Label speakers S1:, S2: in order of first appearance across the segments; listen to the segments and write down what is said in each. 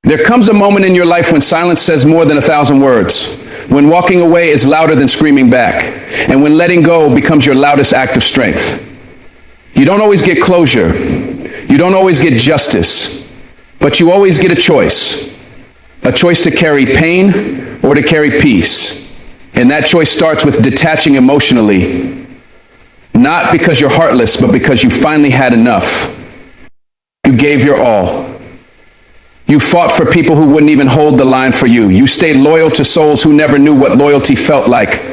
S1: There comes a moment in your life when silence says more than 1,000 words, when walking away is louder than screaming back, and when letting go becomes your loudest act of strength. You don't always get closure. You don't always get justice, but you always get a choice to carry pain or to carry peace. And that choice starts with detaching emotionally, not because you're heartless, but because you finally had enough. You gave your all. You fought for people who wouldn't even hold the line for you. You stayed loyal to souls who never knew what loyalty felt like.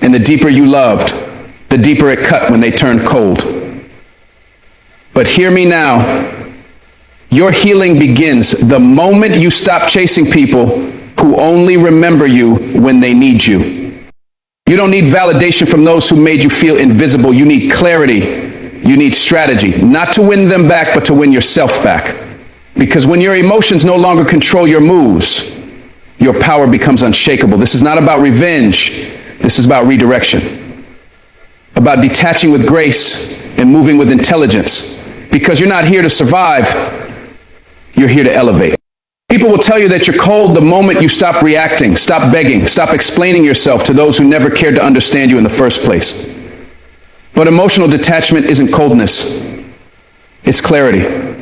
S1: And the deeper you loved, the deeper it cut when they turned cold. But hear me now. Your healing begins the moment you stop chasing people who only remember you when they need you. You don't need validation from those who made you feel invisible. You need clarity. You need strategy, not to win them back, but to win yourself back. Because when your emotions no longer control your moves, your power becomes unshakable. This is not about revenge. This is about redirection. About detaching with grace and moving with intelligence. Because you're not here to survive, you're here to elevate. People will tell you that you're cold the moment you stop reacting, stop begging, stop explaining yourself to those who never cared to understand you in the first place. But emotional detachment isn't coldness. It's clarity.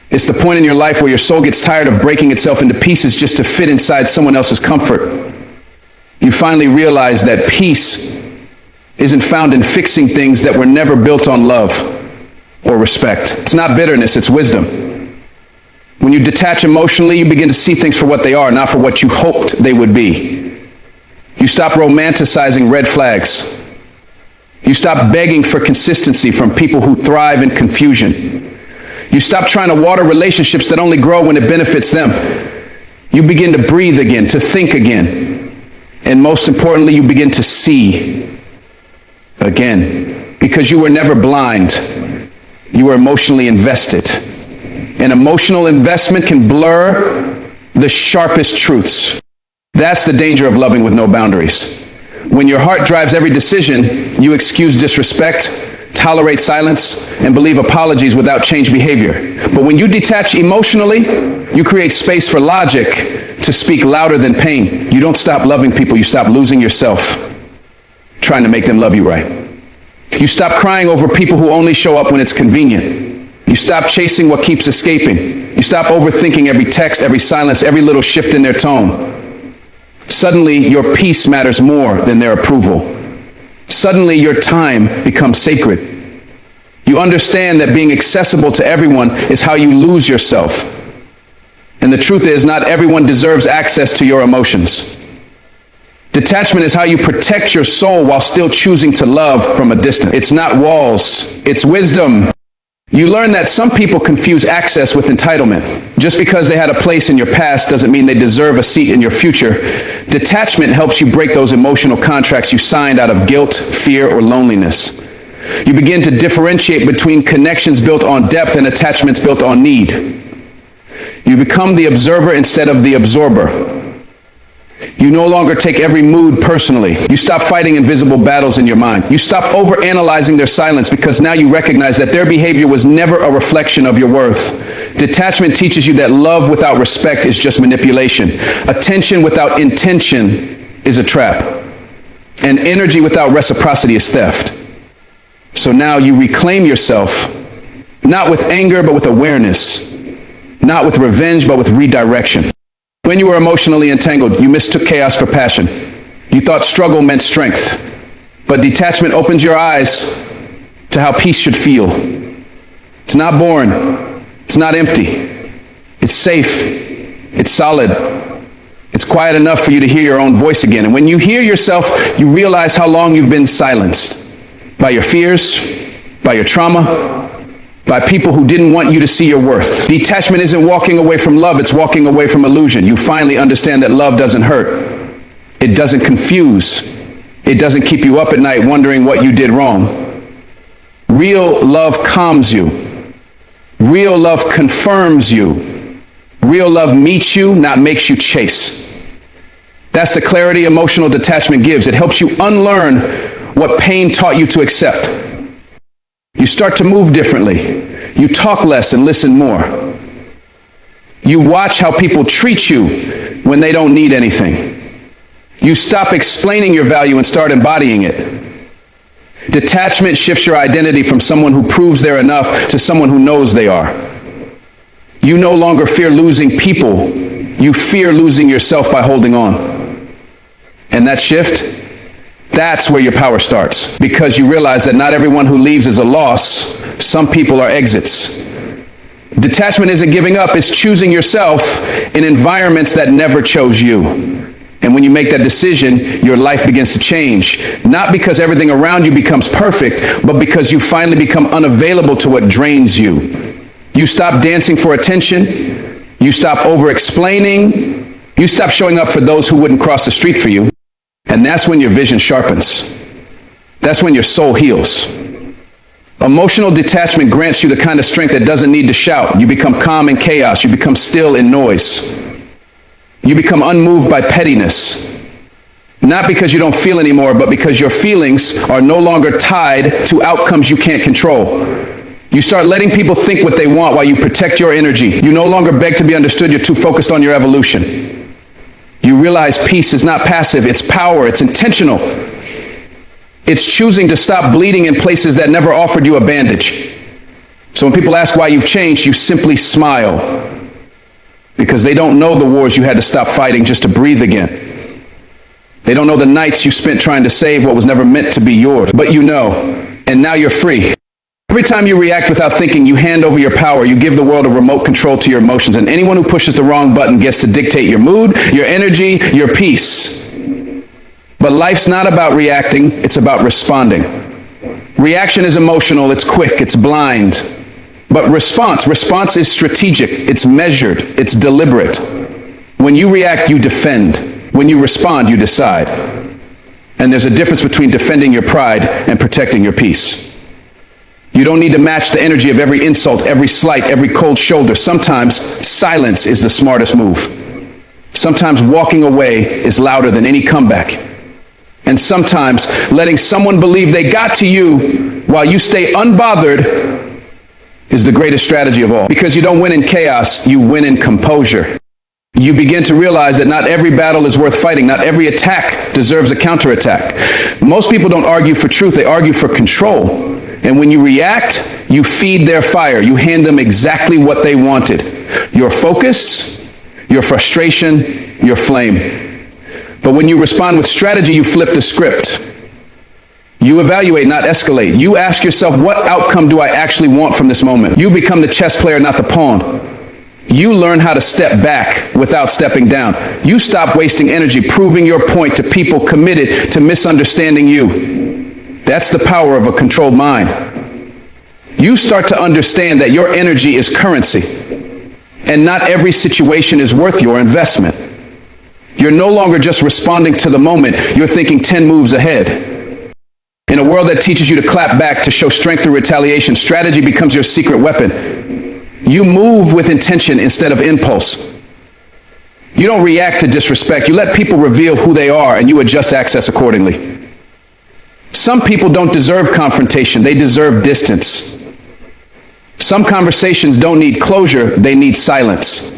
S1: It's the point in your life where your soul gets tired of breaking itself into pieces just to fit inside someone else's comfort. You finally realize that peace isn't found in fixing things that were never built on love or respect. It's not bitterness, it's wisdom. When you detach emotionally, you begin to see things for what they are, not for what you hoped they would be. You stop romanticizing red flags. You stop begging for consistency from people who thrive in confusion. You stop trying to water relationships that only grow when it benefits them. You begin to breathe again, to think again. And most importantly, you begin to see again. Because you were never blind. You were emotionally invested. And emotional investment can blur the sharpest truths. That's the danger of loving with no boundaries. When your heart drives every decision, you excuse disrespect, tolerate silence, and believe apologies without change behavior. But when you detach emotionally, you create space for logic to speak louder than pain. You don't stop loving people, you stop losing yourself trying to make them love you right. You stop crying over people who only show up when it's convenient. You stop chasing what keeps escaping. You stop overthinking every text, every silence, every little shift in their tone. Suddenly, your peace matters more than their approval. Suddenly, your time becomes sacred. You understand that being accessible to everyone is how you lose yourself. And the truth is, not everyone deserves access to your emotions. Detachment is how you protect your soul while still choosing to love from a distance. It's not walls, it's wisdom. You learn that some people confuse access with entitlement. Just because they had a place in your past doesn't mean they deserve a seat in your future. Detachment helps you break those emotional contracts you signed out of guilt, fear, or loneliness. You begin to differentiate between connections built on depth and attachments built on need. You become the observer instead of the absorber. You no longer take every mood personally. You stop fighting invisible battles in your mind. You stop overanalyzing their silence because now you recognize that their behavior was never a reflection of your worth. Detachment teaches you that love without respect is just manipulation. Attention without intention is a trap. And energy without reciprocity is theft. So now you reclaim yourself, not with anger, but with awareness. Not with revenge, but with redirection. When you were emotionally entangled, you mistook chaos for passion. You thought struggle meant strength. But detachment opens your eyes to how peace should feel. It's not boring. It's not empty. It's safe. It's solid. It's quiet enough for you to hear your own voice again. And when you hear yourself, you realize how long you've been silenced. By your fears, by your trauma, by people who didn't want you to see your worth. Detachment isn't walking away from love, it's walking away from illusion. You finally understand that love doesn't hurt. It doesn't confuse. It doesn't keep you up at night wondering what you did wrong. Real love calms you. Real love confirms you. Real love meets you, not makes you chase. That's the clarity emotional detachment gives. It helps you unlearn what pain taught you to accept. You start to move differently. You talk less and listen more. You watch how people treat you when they don't need anything. You stop explaining your value and start embodying it. Detachment shifts your identity from someone who proves they're enough to someone who knows they are. You no longer fear losing people. You fear losing yourself by holding on. And that shift, that's where your power starts. Because you realize that not everyone who leaves is a loss. Some people are exits. Detachment isn't giving up, it's choosing yourself in environments that never chose you. And when you make that decision, your life begins to change. Not because everything around you becomes perfect, but because you finally become unavailable to what drains you. You stop dancing for attention. You stop over-explaining. You stop showing up for those who wouldn't cross the street for you. And that's when your vision sharpens. That's when your soul heals. Emotional detachment grants you the kind of strength that doesn't need to shout. You become calm in chaos. You become still in noise. You become unmoved by pettiness. Not because you don't feel anymore, but because your feelings are no longer tied to outcomes you can't control. You start letting people think what they want while you protect your energy. You no longer beg to be understood. You're too focused on your evolution. You realize peace is not passive. It's power. It's intentional. It's choosing to stop bleeding in places that never offered you a bandage. So when people ask why you've changed, you simply smile. Because they don't know the wars you had to stop fighting just to breathe again. They don't know the nights you spent trying to save what was never meant to be yours. But you know, and now you're free. Every time you react without thinking, you hand over your power. You give the world a remote control to your emotions. And anyone who pushes the wrong button gets to dictate your mood, your energy, your peace. But life's not about reacting, it's about responding. Reaction is emotional, it's quick, it's blind. But response is strategic, it's measured, it's deliberate. When you react, you defend. When you respond, you decide. And there's a difference between defending your pride and protecting your peace. You don't need to match the energy of every insult, every slight, every cold shoulder. Sometimes silence is the smartest move. Sometimes walking away is louder than any comeback. And sometimes letting someone believe they got to you while you stay unbothered is the greatest strategy of all. Because you don't win in chaos, you win in composure. You begin to realize that not every battle is worth fighting. Not every attack deserves a counterattack. Most people don't argue for truth, they argue for control. And when you react, you feed their fire. You hand them exactly what they wanted. Your focus, your frustration, your flame. But when you respond with strategy, you flip the script. You evaluate, not escalate. You ask yourself, what outcome do I actually want from this moment? You become the chess player, not the pawn. You learn how to step back without stepping down. You stop wasting energy proving your point to people committed to misunderstanding you. That's the power of a controlled mind. You start to understand that your energy is currency, and not every situation is worth your investment. You're no longer just responding to the moment, you're thinking 10 moves ahead. In a world that teaches you to clap back to show strength through retaliation, strategy becomes your secret weapon. You move with intention instead of impulse. You don't react to disrespect, you let people reveal who they are and you adjust access accordingly. Some people don't deserve confrontation, they deserve distance. Some conversations don't need closure, they need silence.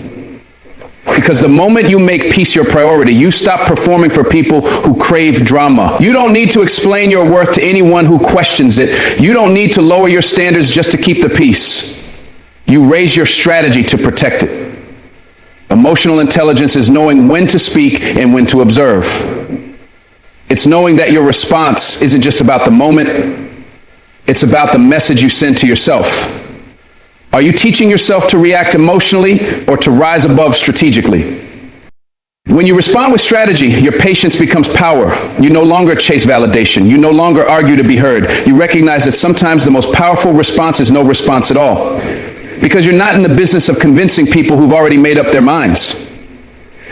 S1: Because the moment you make peace your priority, you stop performing for people who crave drama. You don't need to explain your worth to anyone who questions it. You don't need to lower your standards just to keep the peace. You raise your strategy to protect it. Emotional intelligence is knowing when to speak and when to observe. It's knowing that your response isn't just about the moment, it's about the message you send to yourself. Are you teaching yourself to react emotionally or to rise above strategically? When you respond with strategy, your patience becomes power. You no longer chase validation. You no longer argue to be heard. You recognize that sometimes the most powerful response is no response at all. Because you're not in the business of convincing people who've already made up their minds.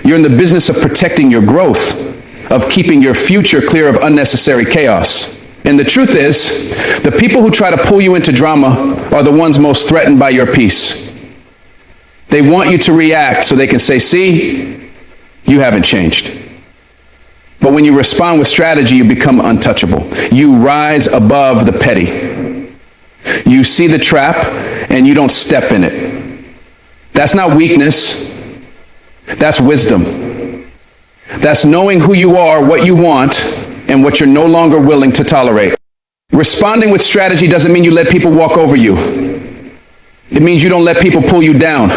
S1: You're in the business of protecting your growth, of keeping your future clear of unnecessary chaos. And the truth is, the people who try to pull you into drama are the ones most threatened by your peace. They want you to react so they can say, see, you haven't changed. But when you respond with strategy, you become untouchable. You rise above the petty. You see the trap and you don't step in it. That's not weakness. That's wisdom. That's knowing who you are, what you want, and what you're no longer willing to tolerate. Responding with strategy doesn't mean you let people walk over you. It means you don't let people pull you down.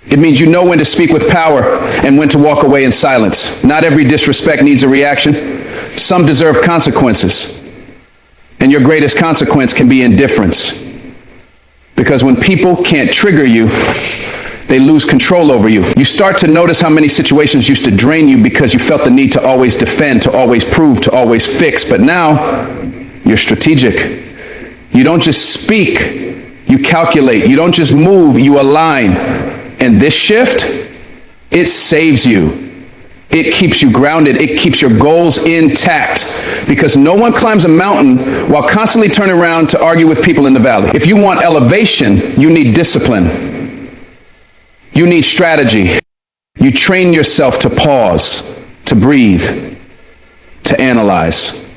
S1: It means you know when to speak with power and when to walk away in silence. Not every disrespect needs a reaction. Some deserve consequences. And your greatest consequence can be indifference. Because when people can't trigger you, they lose control over you. You start to notice how many situations used to drain you because you felt the need to always defend, to always prove, to always fix. But now, you're strategic. You don't just speak, you calculate. You don't just move, you align. And this shift, it saves you. It keeps you grounded. It keeps your goals intact. Because no one climbs a mountain while constantly turning around to argue with people in the valley. If you want elevation, you need discipline. You need strategy. You train yourself to pause, to breathe, to analyze.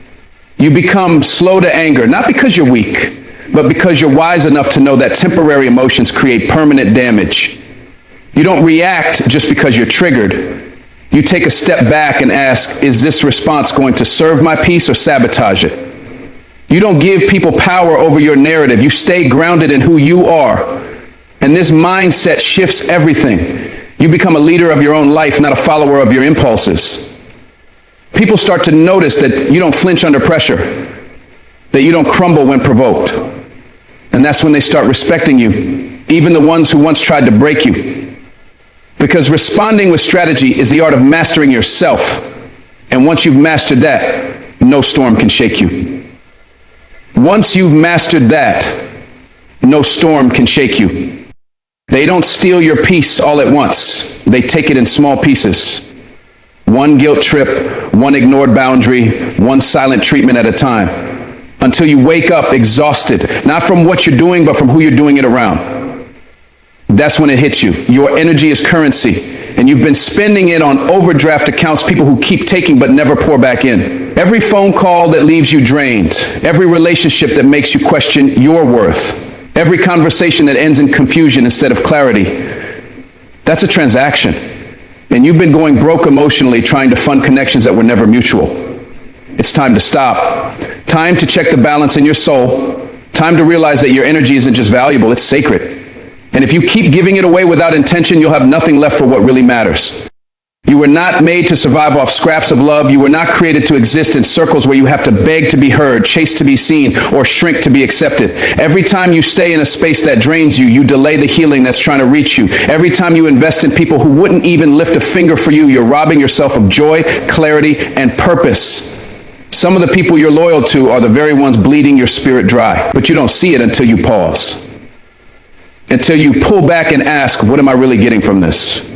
S1: You become slow to anger, not because you're weak, but because you're wise enough to know that temporary emotions create permanent damage. You don't react just because you're triggered. You take a step back and ask, is this response going to serve my peace or sabotage it? You don't give people power over your narrative. You stay grounded in who you are. And this mindset shifts everything. You become a leader of your own life, not a follower of your impulses. People start to notice that you don't flinch under pressure, that you don't crumble when provoked. And that's when they start respecting you, even the ones who once tried to break you. Because responding with strategy is the art of mastering yourself. And once you've mastered that, no storm can shake you. Once you've mastered that, no storm can shake you. They don't steal your peace all at once. They take it in small pieces. One guilt trip, one ignored boundary, one silent treatment at a time. Until you wake up exhausted, not from what you're doing, but from who you're doing it around. That's when it hits you. Your energy is currency, and you've been spending it on overdraft accounts, people who keep taking but never pour back in. Every phone call that leaves you drained, every relationship that makes you question your worth, every conversation that ends in confusion instead of clarity, that's a transaction. And you've been going broke emotionally trying to fund connections that were never mutual. It's time to stop. Time to check the balance in your soul. Time to realize that your energy isn't just valuable, it's sacred. And if you keep giving it away without intention, you'll have nothing left for what really matters. You were not made to survive off scraps of love. You were not created to exist in circles where you have to beg to be heard, chase to be seen, or shrink to be accepted. Every time you stay in a space that drains you, you delay the healing that's trying to reach you. Every time you invest in people who wouldn't even lift a finger for you, you're robbing yourself of joy, clarity, and purpose. Some of the people you're loyal to are the very ones bleeding your spirit dry, but you don't see it until you pause. Until you pull back and ask, what am I really getting from this?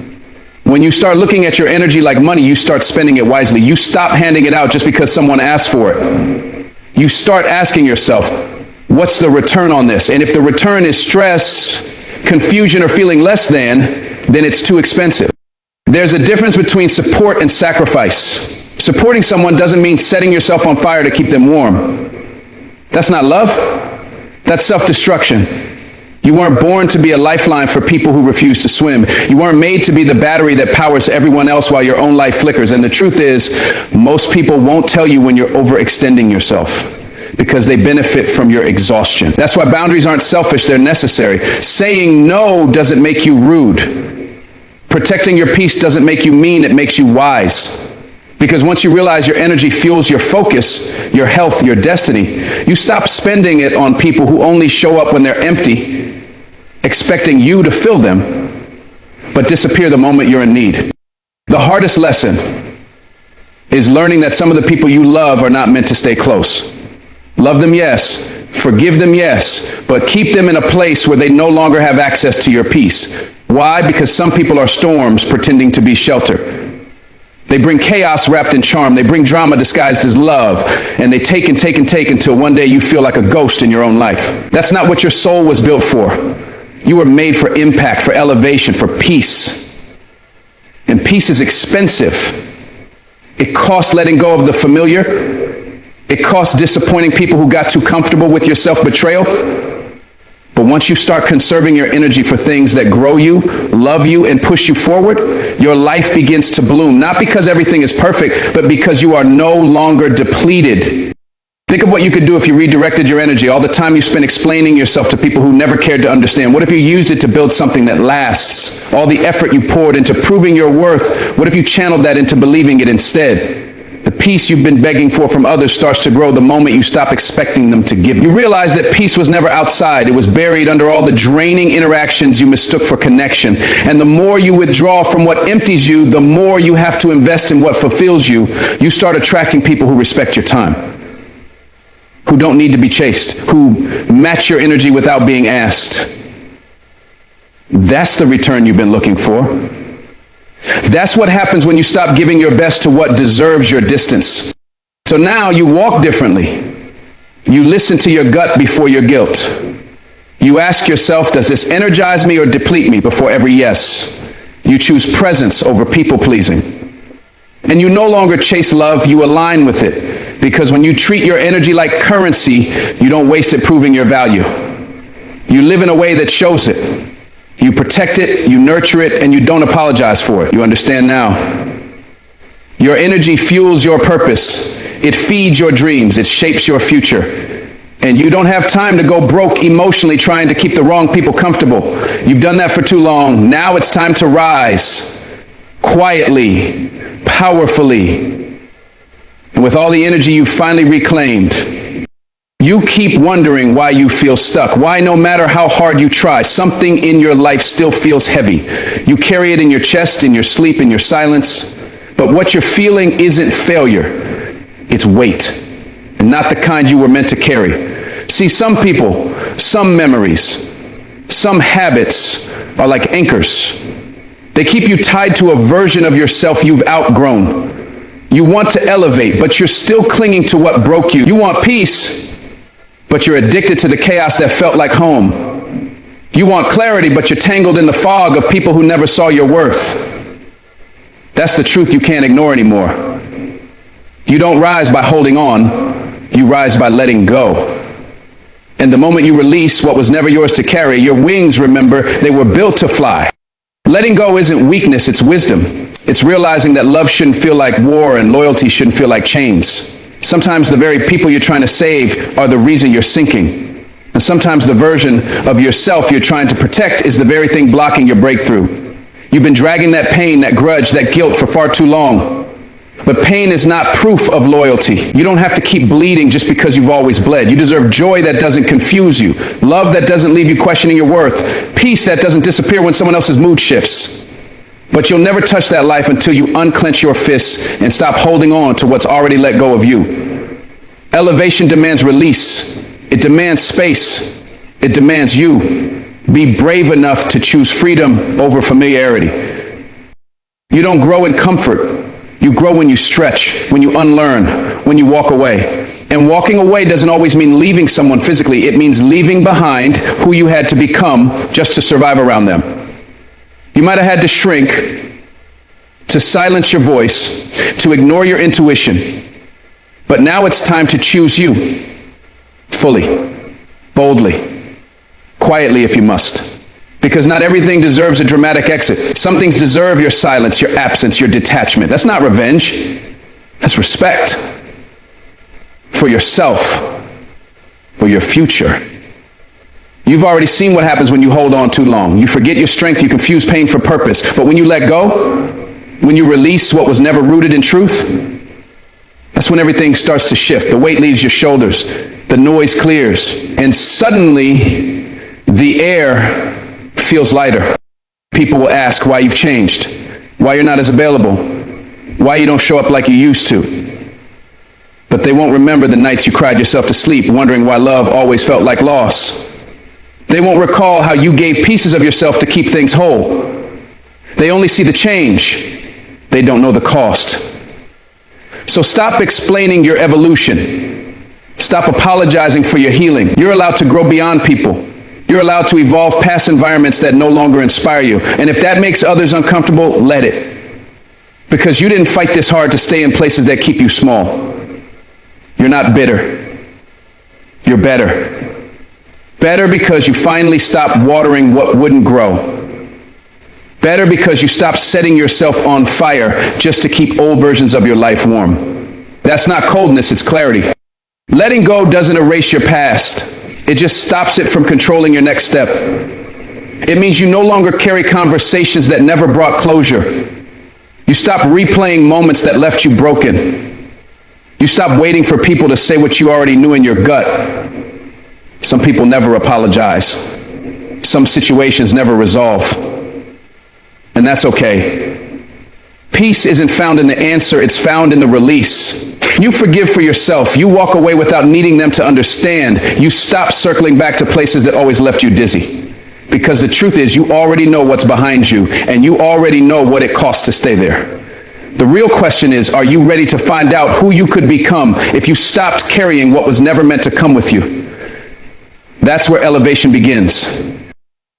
S1: When you start looking at your energy like money, you start spending it wisely. You stop handing it out just because someone asked for it. You start asking yourself, what's the return on this? And if the return is stress, confusion, or feeling less than, then it's too expensive. There's a difference between support and sacrifice. Supporting someone doesn't mean setting yourself on fire to keep them warm. That's not love. That's self-destruction. You weren't born to be a lifeline for people who refuse to swim. You weren't made to be the battery that powers everyone else while your own life flickers. And the truth is, most people won't tell you when you're overextending yourself because they benefit from your exhaustion. That's why boundaries aren't selfish, they're necessary. Saying no doesn't make you rude. Protecting your peace doesn't make you mean, it makes you wise. Because once you realize your energy fuels your focus, your health, your destiny, you stop spending it on people who only show up when they're empty, expecting you to fill them, but disappear the moment you're in need. The hardest lesson is learning that some of the people you love are not meant to stay close. Love them, yes. Forgive them, yes. But keep them in a place where they no longer have access to your peace. Why? Because some people are storms pretending to be shelter. They bring chaos wrapped in charm. They bring drama disguised as love. And they take and take and take until one day you feel like a ghost in your own life. That's not what your soul was built for. You were made for impact, for elevation, for peace. And peace is expensive. It costs letting go of the familiar. It costs disappointing people who got too comfortable with your self-betrayal. But once you start conserving your energy for things that grow you, love you, and push you forward, your life begins to bloom. Not because everything is perfect, but because you are no longer depleted. Think of what you could do if you redirected your energy, all the time you spent explaining yourself to people who never cared to understand. What if you used it to build something that lasts? All the effort you poured into proving your worth, what if you channeled that into believing it instead? The peace you've been begging for from others starts to grow the moment you stop expecting them to give you. You realize that peace was never outside. It was buried under all the draining interactions you mistook for connection. And the more you withdraw from what empties you, the more you have to invest in what fulfills you. You start attracting people who respect your time, who don't need to be chased, who match your energy without being asked. That's the return you've been looking for. That's what happens when you stop giving your best to what deserves your distance. So now you walk differently. You listen to your gut before your guilt. You ask yourself, does this energize me or deplete me before every yes? You choose presence over people pleasing. And you no longer chase love, you align with it. Because when you treat your energy like currency, you don't waste it proving your value. You live in a way that shows it. You protect it, you nurture it, and you don't apologize for it. You understand now? Your energy fuels your purpose. It feeds your dreams. It shapes your future. And you don't have time to go broke emotionally trying to keep the wrong people comfortable. You've done that for too long. Now it's time to rise quietly, powerfully, and with all the energy you've finally reclaimed. You keep wondering why you feel stuck, why no matter how hard you try, something in your life still feels heavy. You carry it in your chest, in your sleep, in your silence. But what you're feeling isn't failure, it's weight, and not the kind you were meant to carry. See, some people, some memories, some habits are like anchors. They keep you tied to a version of yourself you've outgrown. You want to elevate, but you're still clinging to what broke you. You want peace, but you're addicted to the chaos that felt like home. You want clarity, but you're tangled in the fog of people who never saw your worth. That's the truth you can't ignore anymore. You don't rise by holding on, you rise by letting go. And the moment you release what was never yours to carry, your wings, remember, they were built to fly. Letting go isn't weakness, it's wisdom. It's realizing that love shouldn't feel like war and loyalty shouldn't feel like chains. Sometimes the very people you're trying to save are the reason you're sinking. And sometimes the version of yourself you're trying to protect is the very thing blocking your breakthrough. You've been dragging that pain, that grudge, that guilt for far too long. But pain is not proof of loyalty. You don't have to keep bleeding just because you've always bled. You deserve joy that doesn't confuse you, love that doesn't leave you questioning your worth, peace that doesn't disappear when someone else's mood shifts. But you'll never touch that life until you unclench your fists and stop holding on to what's already let go of you. Elevation demands release. It demands space. It demands you. Be brave enough to choose freedom over familiarity. You don't grow in comfort. You grow when you stretch, when you unlearn, when you walk away. And walking away doesn't always mean leaving someone physically. It means leaving behind who you had to become just to survive around them. You might have had to shrink, to silence your voice, to ignore your intuition. But now it's time to choose you, fully, boldly, quietly if you must. Because not everything deserves a dramatic exit. Some things deserve your silence, your absence, your detachment. That's not revenge. That's respect for yourself, for your future. You've already seen what happens when you hold on too long. You forget your strength, you confuse pain for purpose. But when you let go, when you release what was never rooted in truth, that's when everything starts to shift. The weight leaves your shoulders, the noise clears, and suddenly the air feels lighter. People will ask why you've changed, why you're not as available, why you don't show up like you used to. But they won't remember the nights you cried yourself to sleep, wondering why love always felt like loss. They won't recall how you gave pieces of yourself to keep things whole. They only see the change. They don't know the cost. So stop explaining your evolution. Stop apologizing for your healing. You're allowed to grow beyond people. You're allowed to evolve past environments that no longer inspire you. And if that makes others uncomfortable, let it. Because you didn't fight this hard to stay in places that keep you small. You're not bitter. You're better. Better because you finally stopped watering what wouldn't grow. Better because you stopped setting yourself on fire just to keep old versions of your life warm. That's not coldness, it's clarity. Letting go doesn't erase your past. It just stops it from controlling your next step. It means you no longer carry conversations that never brought closure. You stop replaying moments that left you broken. You stop waiting for people to say what you already knew in your gut. Some people never apologize. Some situations never resolve. And that's okay. Peace isn't found in the answer, it's found in the release. You forgive for yourself. You walk away without needing them to understand. You stop circling back to places that always left you dizzy. Because the truth is, you already know what's behind you, and you already know what it costs to stay there. The real question is, are you ready to find out who you could become if you stopped carrying what was never meant to come with you? That's where elevation begins.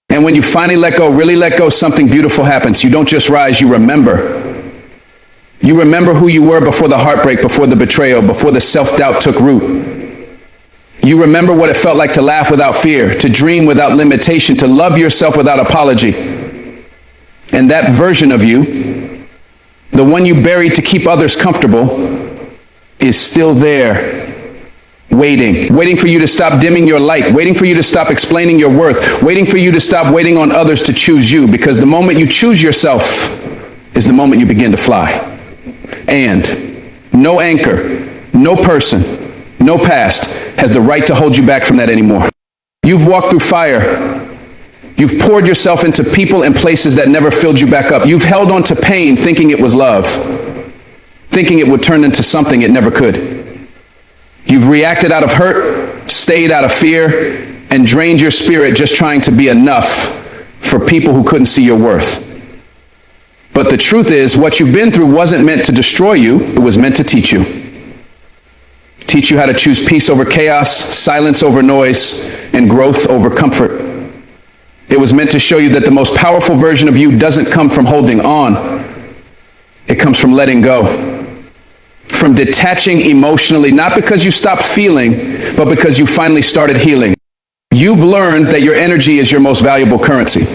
S1: And when you finally let go, really let go, something beautiful happens. You don't just rise, you remember. You remember who you were before the heartbreak, before the betrayal, before the self-doubt took root. You remember what it felt like to laugh without fear, to dream without limitation, to love yourself without apology. And that version of you, the one you buried to keep others comfortable, is still there. Waiting for you to stop dimming your light, waiting for you to stop explaining your worth, waiting for you to stop waiting on others to choose you, because the moment you choose yourself is the moment you begin to fly. And no anchor, no person, no past has the right to hold you back from that anymore. You've walked through fire. You've poured yourself into people and places that never filled you back up. You've held on to pain thinking it was love, thinking it would turn into something it never could. You've reacted out of hurt, stayed out of fear, and drained your spirit just trying to be enough for people who couldn't see your worth. But the truth is, what you've been through wasn't meant to destroy you, it was meant to teach you. Teach you how to choose peace over chaos, silence over noise, and growth over comfort. It was meant to show you that the most powerful version of you doesn't come from holding on. It comes from letting go. From detaching emotionally, not because you stopped feeling, but because you finally started healing. You've learned that your energy is your most valuable currency.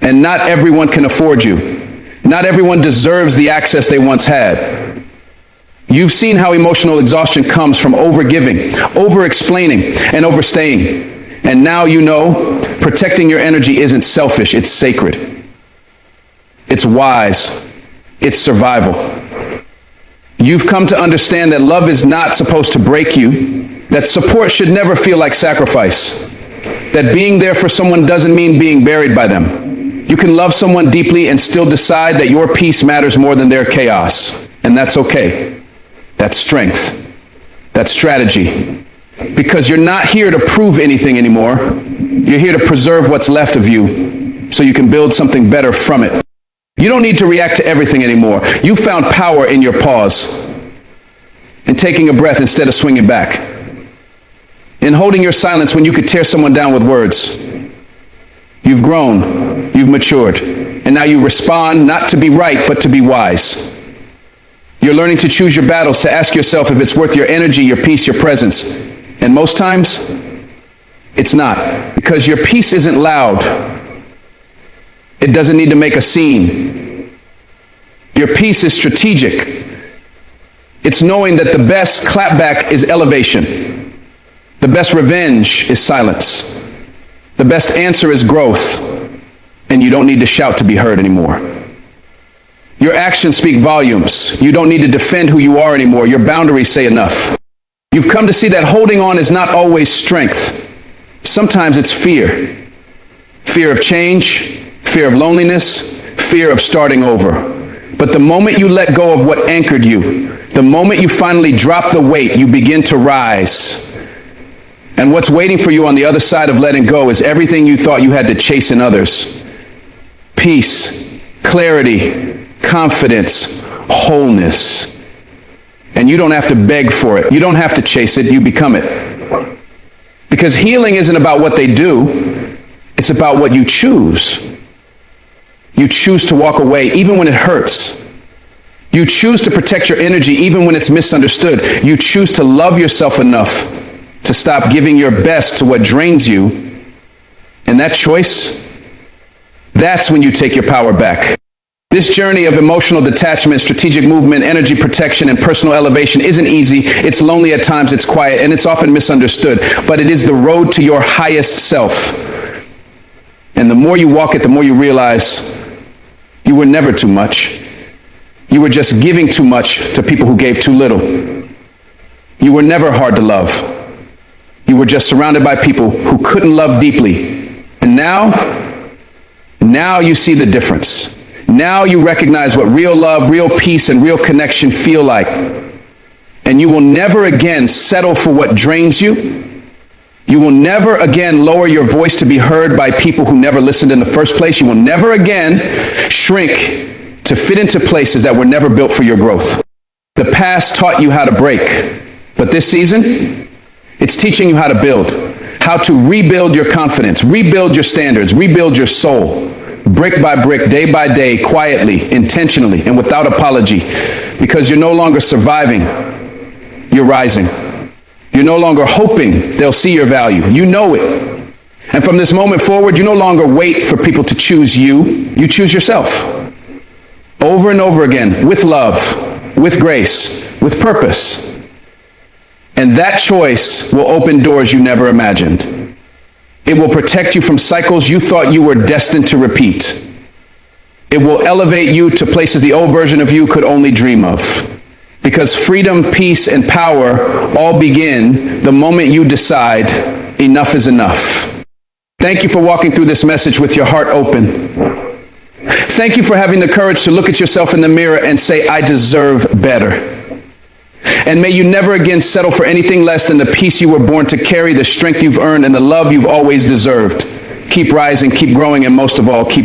S1: And not everyone can afford you. Not everyone deserves the access they once had. You've seen how emotional exhaustion comes from overgiving, over-explaining, and overstaying. And now you know protecting your energy isn't selfish, it's sacred. It's wise. It's survival. You've come to understand that love is not supposed to break you, that support should never feel like sacrifice, that being there for someone doesn't mean being buried by them. You can love someone deeply and still decide that your peace matters more than their chaos, and that's okay. That's strength. That's strategy. Because you're not here to prove anything anymore. You're here to preserve what's left of you so you can build something better from it. You don't need to react to everything anymore. You found power in your pause, in taking a breath instead of swinging back, in holding your silence when you could tear someone down with words. You've grown, you've matured, and now you respond not to be right, but to be wise. You're learning to choose your battles, to ask yourself if it's worth your energy, your peace, your presence. And most times, it's not, because your peace isn't loud. It doesn't need to make a scene. Your peace is strategic. It's knowing that the best clapback is elevation. The best revenge is silence. The best answer is growth. And you don't need to shout to be heard anymore. Your actions speak volumes. You don't need to defend who you are anymore. Your boundaries say enough. You've come to see that holding on is not always strength. Sometimes it's fear. Fear of change, fear of loneliness, fear of starting over. But the moment you let go of what anchored you, the moment you finally drop the weight, you begin to rise. And what's waiting for you on the other side of letting go is everything you thought you had to chase in others. Peace, clarity, confidence, wholeness. And you don't have to beg for it. You don't have to chase it. You become it. Because healing isn't about what they do. It's about what you choose. You choose to walk away even when it hurts. You choose to protect your energy even when it's misunderstood. You choose to love yourself enough to stop giving your best to what drains you. And that choice, that's when you take your power back. This journey of emotional detachment, strategic movement, energy protection, and personal elevation isn't easy. It's lonely at times, it's quiet, and it's often misunderstood. But it is the road to your highest self. And the more you walk it, the more you realize you were never too much. You were just giving too much to people who gave too little. You were never hard to love. You were just surrounded by people who couldn't love deeply. And now you see the difference. Now you recognize what real love, real peace, and real connection feel like. And you will never again settle for what drains you. You will never again lower your voice to be heard by people who never listened in the first place. You will never again shrink to fit into places that were never built for your growth. The past taught you how to break, but this season, it's teaching you how to build, how to rebuild your confidence, rebuild your standards, rebuild your soul, brick by brick, day by day, quietly, intentionally, and without apology, because you're no longer surviving, you're rising. You're no longer hoping they'll see your value. You know it. And from this moment forward, you no longer wait for people to choose you. You choose yourself. Over and over again, with love, with grace, with purpose. And that choice will open doors you never imagined. It will protect you from cycles you thought you were destined to repeat. It will elevate you to places the old version of you could only dream of. Because freedom, peace, and power all begin the moment you decide enough is enough. Thank you for walking through this message with your heart open. Thank you for having the courage to look at yourself in the mirror and say, I deserve better. And may you never again settle for anything less than the peace you were born to carry, the strength you've earned, and the love you've always deserved. Keep rising, keep growing, and most of all, keep